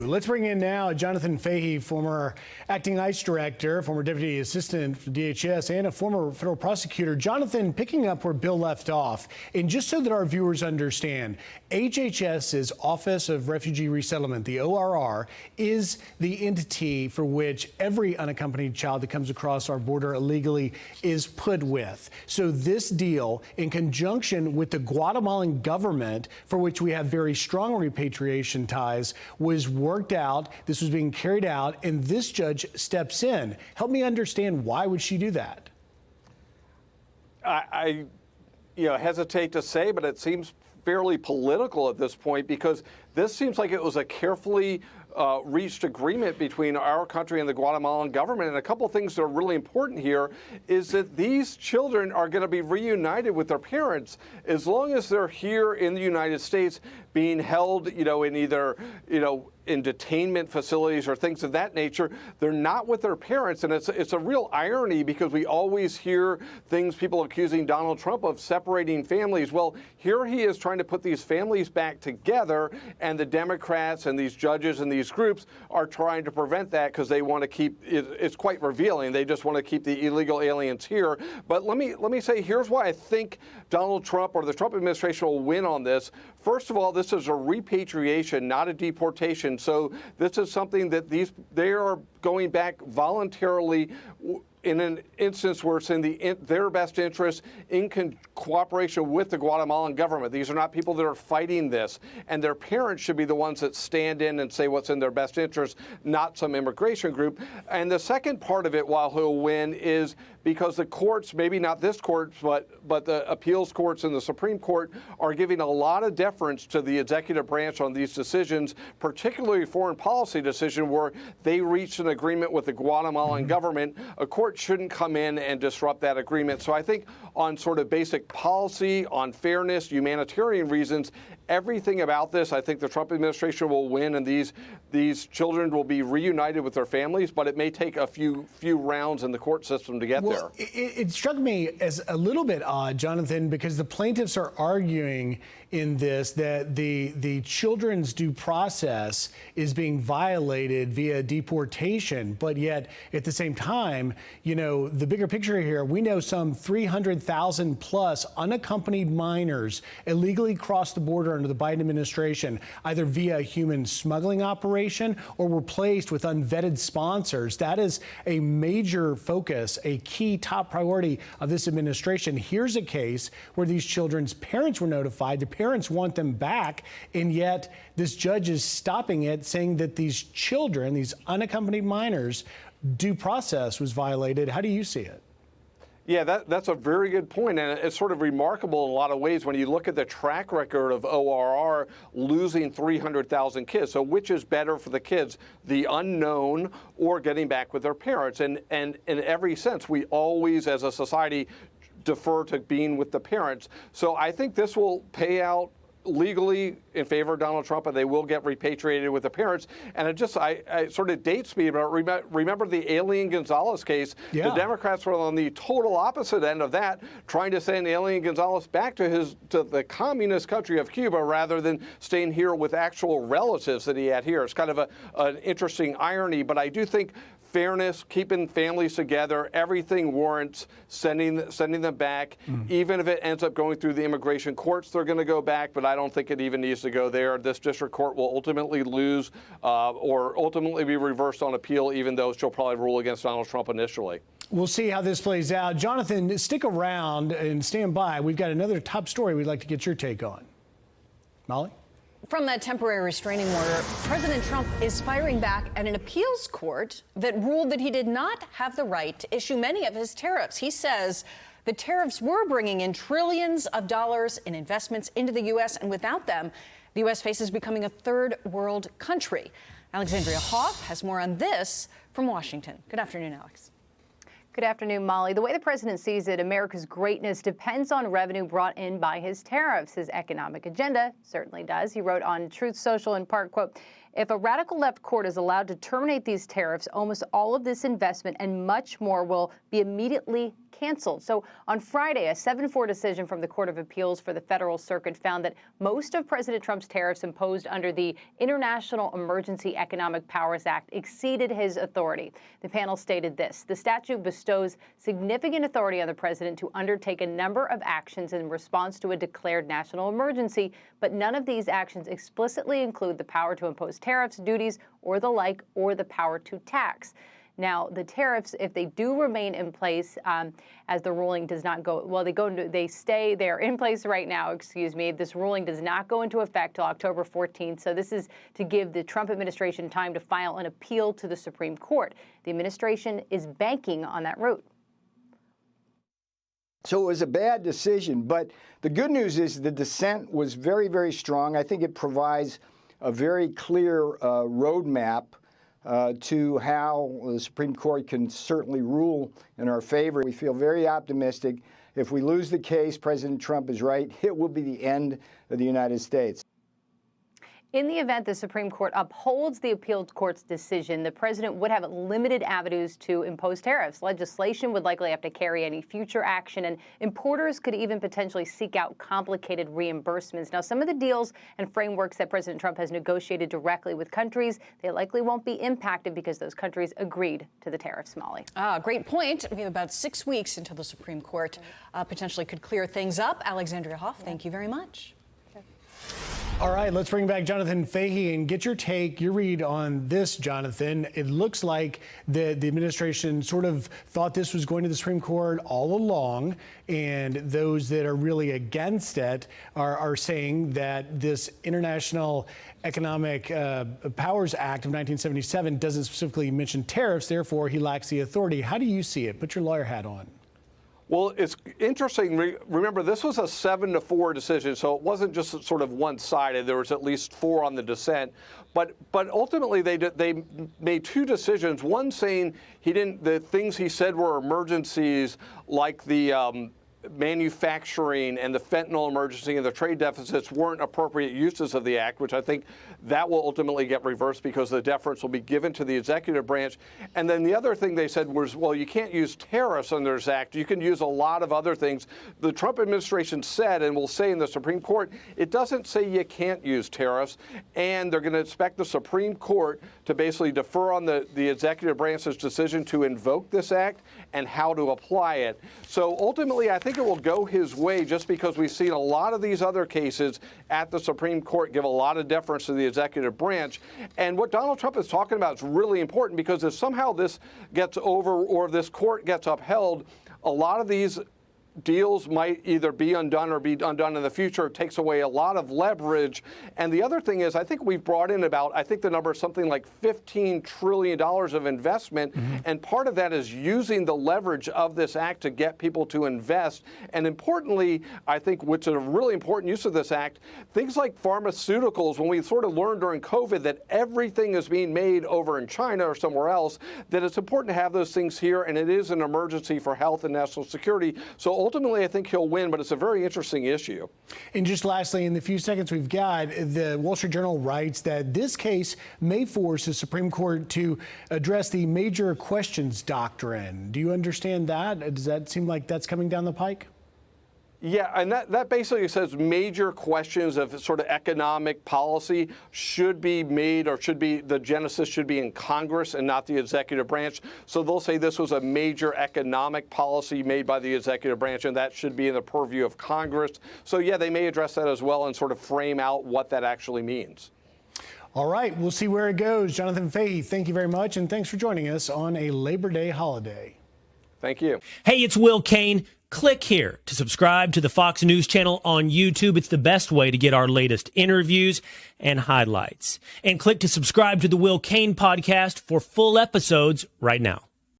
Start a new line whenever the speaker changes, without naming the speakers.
Let's bring in now Jonathan Fahey, former acting ICE director, former deputy assistant for DHS, and a former federal prosecutor. Jonathan, picking up where Bill left off, and just so that our viewers understand, HHS's Office of Refugee Resettlement, the ORR, is the entity for which every unaccompanied child that comes across our border illegally is put with. So this deal, in conjunction with the Guatemalan government, for which we have very strong repatriation ties, was worked out. This was being carried out, and this judge steps in. Help me understand, why would she do that?
I hesitate to say, but it seems fairly political at this point, because this seems like it was a carefully reached agreement between our country and the Guatemalan government. And a couple of things that are really important here is that these children are going to be reunited with their parents as long as they're here in the United States, being held, in either, in detainment facilities or things of that nature. They're not with their parents. And it's a real irony, because we always hear things, people accusing Donald Trump of separating families. Well, here he is trying to put these families back together, and the Democrats and these judges and these groups are trying to prevent that, because they want to keep, it's quite revealing, they just want to keep the illegal aliens here. But let me say, here's why I think Donald Trump or the Trump administration will win on this. First of all, this is a repatriation, not a deportation. So this is something that they are going back voluntarily in an instance where it's in their best interest, in cooperation with the Guatemalan government. These are not people that are fighting this, and their parents should be the ones that stand in and say what's in their best interest, not some immigration group. And the second part of it, while he'll win, is because the courts, maybe not this court, but the appeals courts and the Supreme Court, are giving a lot of deference to the executive branch on these decisions, particularly foreign policy decision where they reached an agreement with the Guatemalan government. A court shouldn't come in and disrupt that agreement. So I think on sort of basic policy, on fairness, humanitarian reasons, everything about this, I think the Trump administration will win, and these children will be reunited with their families, but it may take a few rounds in the court system to get there.
It struck me as a little bit odd, Jonathan, because the plaintiffs are arguing in this that the children's due process is being violated via deportation, but yet at the same time, the bigger picture here, we know some 300,000 plus unaccompanied minors illegally crossed the border under the Biden administration, either via a human smuggling operation or were placed with unvetted sponsors. That is a major focus, a key top priority of this administration. Here's a case where these children's parents were notified. The parents want them back, and yet this judge is stopping it, saying that these children, these unaccompanied minors, due process was violated. How do you see it?
Yeah, that's a very good point, and it's sort of remarkable in a lot of ways when you look at the track record of ORR losing 300,000 kids. So which is better for the kids, the unknown or getting back with their parents? And in every sense, we always, as a society, defer to being with the parents. So I think this will pay out legally in favor of Donald Trump, and they will get repatriated with the parents. And it sort of dates me, but remember the Alien Gonzalez case? Yeah. The Democrats were on the total opposite end of that, trying to send Alien Gonzalez back to the communist country of Cuba rather than staying here with actual relatives that he had here. It's kind of an interesting irony, but I do think fairness, keeping families together, everything warrants sending them back. Even if it ends up going through the immigration courts, they're going to go back, but I don't think it even needs to go there. This district court will ultimately lose or ultimately be reversed on appeal, even though she'll probably rule against Donald Trump initially.
We'll see how this plays out. Jonathan, stick around and stand by. We've got another top story we'd like to get your take on. Molly?
From that temporary restraining order, President Trump is firing back at an appeals court that ruled that he did not have the right to issue many of his tariffs. He says the tariffs were bringing in trillions of dollars in investments into the U.S., and without them, the U.S. faces becoming a third world country. Alexandria Hoff has more on this from Washington. Good afternoon, Alex.
Good afternoon, Molly. The way the president sees it, America's greatness depends on revenue brought in by his tariffs. His economic agenda certainly does. He wrote on Truth Social in part, quote, If a radical left court is allowed to terminate these tariffs, almost all of this investment and much more will be immediately canceled. So on Friday, a 7-4 decision from the Court of Appeals for the Federal Circuit found that most of President Trump's tariffs imposed under the International Emergency Economic Powers Act exceeded his authority. The panel stated this: the statute bestows significant authority on the president to undertake a number of actions in response to a declared national emergency, but none of these actions explicitly include the power to impose tariffs, duties, or the like, or the power to tax. Now, the tariffs, if they do remain in place, as the ruling does not go, well, they're in place right now, excuse me. This ruling does not go into effect till October 14th. So this is to give the Trump administration time to file an appeal to the Supreme Court. The administration is banking on that route.
So it was a bad decision, but the good news is the dissent was very, very strong. I think it provides a very clear roadmap to how the Supreme Court can certainly rule in our favor. We feel very optimistic. If we lose the case, President Trump is right. It will be the end of the United States.
In the event the Supreme Court upholds the appeals court's decision, the president would have limited avenues to impose tariffs. Legislation would likely have to carry any future action, and importers could even potentially seek out complicated reimbursements. Now, some of the deals and frameworks that President Trump has negotiated directly with countries, they likely won't be impacted because those countries agreed to the tariffs, Molly.
Great point. We have about 6 weeks until the Supreme Court potentially could clear things up. Alexandria Hoff, thank you very much.
All right, let's bring back Jonathan Fahey and get your read on this, Jonathan. It looks like the administration sort of thought this was going to the Supreme Court all along, and those that are really against it are saying that this International Economic Powers Act of 1977 doesn't specifically mention tariffs, therefore he lacks the authority. How do you see it? Put your lawyer hat on.
Well, it's interesting. Remember, this was a 7-4 decision, so it wasn't just sort of one-sided. There was at least 4 on the dissent. But ultimately, they made 2 decisions. One saying the things he said were emergencies, like the manufacturing and the fentanyl emergency and the trade deficits weren't appropriate uses of the act, which I think that will ultimately get reversed because the deference will be given to the executive branch. And then the other thing they said was, well, you can't use tariffs under this act. You can use a lot of other things. The Trump administration said, and will say in the Supreme Court, it doesn't say you can't use tariffs, and they're going to expect the Supreme Court to basically defer on the executive branch's decision to invoke this act and how to apply it. So ultimately, I think it will go his way just because we've seen a lot of these other cases at the Supreme Court give a lot of deference to the executive branch. And what Donald Trump is talking about is really important because if somehow this gets over or this court gets upheld, a lot of these deals might either be undone or be undone in the future. It takes away a lot of leverage. And the other thing is, I think we've brought in about, I think the number is something like $15 trillion of investment. Mm-hmm. And part of that is using the leverage of this act to get people to invest. And importantly, I think, which is a really important use of this act, things like pharmaceuticals, when we sort of learned during COVID that everything is being made over in China or somewhere else, that it's important to have those things here. And it is an emergency for health and national security. So ultimately, I think he'll win, but it's a very interesting issue.
And just lastly, in the few seconds we've got, the Wall Street Journal writes that this case may force the Supreme Court to address the major questions doctrine. Do you understand that? Does that seem like that's coming down the pike?
Yeah, and that basically says major questions of sort of economic policy should be made or the genesis should be in Congress and not the executive branch. So they'll say this was a major economic policy made by the executive branch, and that should be in the purview of Congress. So yeah, they may address that as well and sort of frame out what that actually means.
All right, we'll see where it goes. Jonathan Fahey, thank you very much, and thanks for joining us on a Labor Day holiday.
Thank you.
Hey, it's Will Kane. Click here to subscribe to the Fox News channel on YouTube. It's the best way to get our latest interviews and highlights. And click to subscribe to the Will Kane podcast for full episodes right now.